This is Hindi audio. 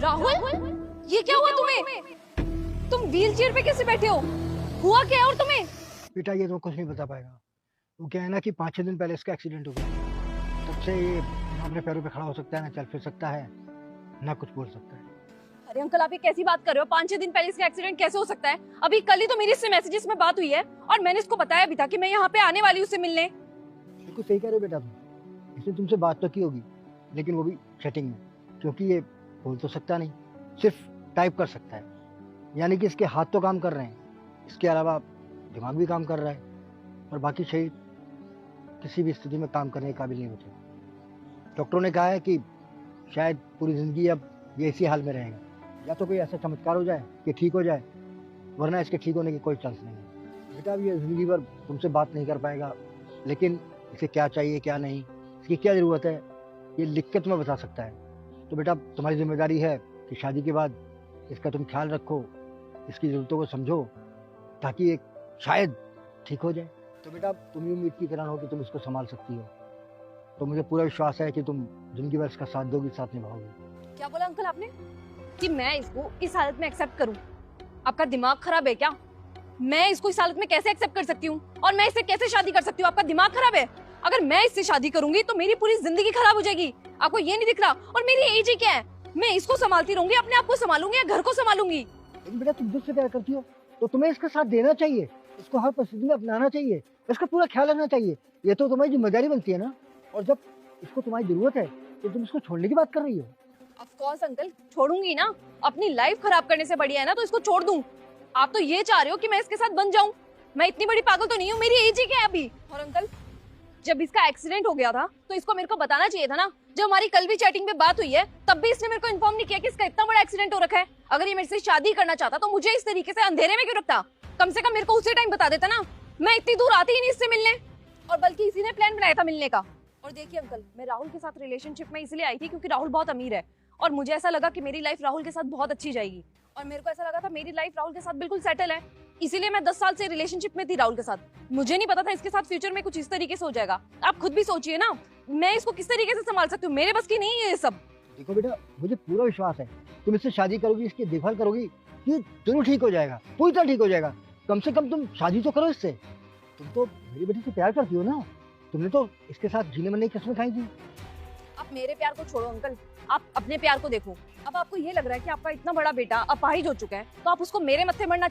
राहुल, ये क्या हुआ तुम्हें? तुम व्हील चेयर पे कैसे बैठे हो? हुआ क्या है और तुम्हें? बेटा ये तो कुछ नहीं बता पाएगा। वो क्या है ना कि 5-6 दिन पहले इसका एक्सीडेंट हो गया। तब से ये ना अपने पैरों पे खड़ा हो सकता है, ना चल फिर सकता है, ना कुछ बोल सकता है। अरे अंकल, आप ये कैसी बात कर रहे हो? 5-6 दिन पहले इसका एक्सीडेंट कैसे हो सकता है? अभी कल ही तो मेरी इससे मैसेजेस में बात हुई है और मैंने इसको बताया भी था कि मैं यहाँ पे आने वाली हूँ उससे मिलने। बिल्कुल सही कह रहे हो बेटा तुम। इसने तुमसे बात तो की होगी, लेकिन वो भी चैटिंग में, क्योंकि ये बोल तो सकता नहीं, सिर्फ टाइप कर सकता है। यानी कि इसके हाथ तो काम कर रहे हैं, इसके अलावा दिमाग भी काम कर रहा है, और बाकी शरीर किसी भी स्थिति में काम करने के काबिल नहीं होते। डॉक्टरों ने कहा है कि शायद पूरी जिंदगी अब ये इसी हाल में रहेगा। या तो कोई ऐसा चमत्कार हो जाए कि ठीक हो जाए, वरना इसके ठीक होने की कोई चांस नहीं है। बेटा अब ये जिंदगी भर तुमसे बात नहीं कर पाएगा, लेकिन इसे क्या चाहिए क्या नहीं, इसकी क्या ज़रूरत है, ये लिख के तुम्हें बता सकता है। तो बेटा तुम्हारी जिम्मेदारी है कि शादी के बाद इसका तुम ख्याल रखो, इसकी ज़रूरतों को समझो, ताकि ये शायद ठीक हो जाए। तो बेटा तुम ही उम्मीद की किरण हो कि तुम इसको संभाल सकती हो। तो मुझे पूरा विश्वास है कि तुम जिंदगी भर इसका साथ दोगी, साथ निभाओगी। क्या बोला अंकल आपने? कि मैं इसको इस हालत में एक्सेप्ट करूं? आपका दिमाग खराब है क्या? मैं इसको इस हालत में कैसे एक्सेप्ट कर सकती हूँ और मैं इससे कैसे शादी कर सकती हूँ? आपका दिमाग खराब है? अगर मैं इससे शादी करूंगी तो मेरी पूरी जिंदगी खराब हो जाएगी। आपको ये नहीं दिख रहा? और मेरी एज ही क्या है? मैं इसको संभालती रहूंगी, अपने आप को संभालूंगी या घर को संभालूंगी? लेकिन बेटा तुम जिससे प्यार करती हो तो तुम्हें इसका साथ देना चाहिए, इसको हर परिस्थिति में अपनाना चाहिए, इसका पूरा ख्याल रखना चाहिए। ये तो तुम्हारी जिम्मेदारी बनती है ना। और जब इसको तुम्हारी जरूरत है तो तुम इसको छोड़ने की बात कर रही हो। ऑफ कोर्स अंकल, छोड़ूंगी ना। अपनी लाइफ खराब करने से बढ़िया है ना तो इसको छोड़ दूं। आप तो ये चाह रहे हो कि मैं इसके साथ बन जाऊं। मैं इतनी बड़ी पागल तो नहीं हूँ, मेरी एज ही क्या है अभी। और अंकल, जब इसका एक्सीडेंट हो गया था तो इसको मेरे को बताना चाहिए था ना। जब हमारी कल भी चैटिंग पे बात हुई है तब भी इसने मेरे को इन्फॉर्म नहीं किया कि इसका इतना बड़ा एक्सीडेंट हो रखा है। अगर ये मेरे से शादी करना चाहता तो मुझे इस तरीके से अंधेरे में क्यों रखता? कम से कम मेरे को उसी टाइम बता देता ना। मैं इतनी दूर आती ही नहीं इससे मिलने, और बल्कि इसी ने प्लान बनाया था मिलने का। और देखिए अंकल, मैं राहुल के साथ रिलेशनशिप में इसलिए आई थी क्योंकि राहुल बहुत अमीर है और मुझे ऐसा लगा कि मेरी लाइफ राहुल के साथ बहुत अच्छी जाएगी। और मेरे को ऐसा लगा था मेरी लाइफ राहुल के साथ बिल्कुल सेटल है, इसीलिए मैं 10 साल से रिलेशनशिप में थी राहुल के साथ। मुझे नहीं पता था इसके साथ फ्यूचर में कुछ इस तरीके से हो जाएगा। आप खुद भी सोचिए ना, मैं इसको किस तरीके से संभाल सकती हूँ? मेरे बस की नहीं है ये सब। देखो बेटा मुझे पूरा विश्वास है तुम इससे शादी करोगी, इसकी देखभाल करोगी, ये जरूर ठीक हो जाएगा, पूरी तरह ठीक हो जाएगा। कम से कम तुम शादी तो करो इससे। तुम तो मेरी बेटी से प्यार करती हो ना, तुमने तो इसके साथ जीने मरने की कसमें खाई थी। आप मेरे प्यार को छोड़ो अंकल, आप अपने प्यार को देखो। अब आपको ये लग रहा है कि आपका इतना बड़ा बेटा अपाहिज हो चुका है तो आप उसको मेरे मत्थे मरना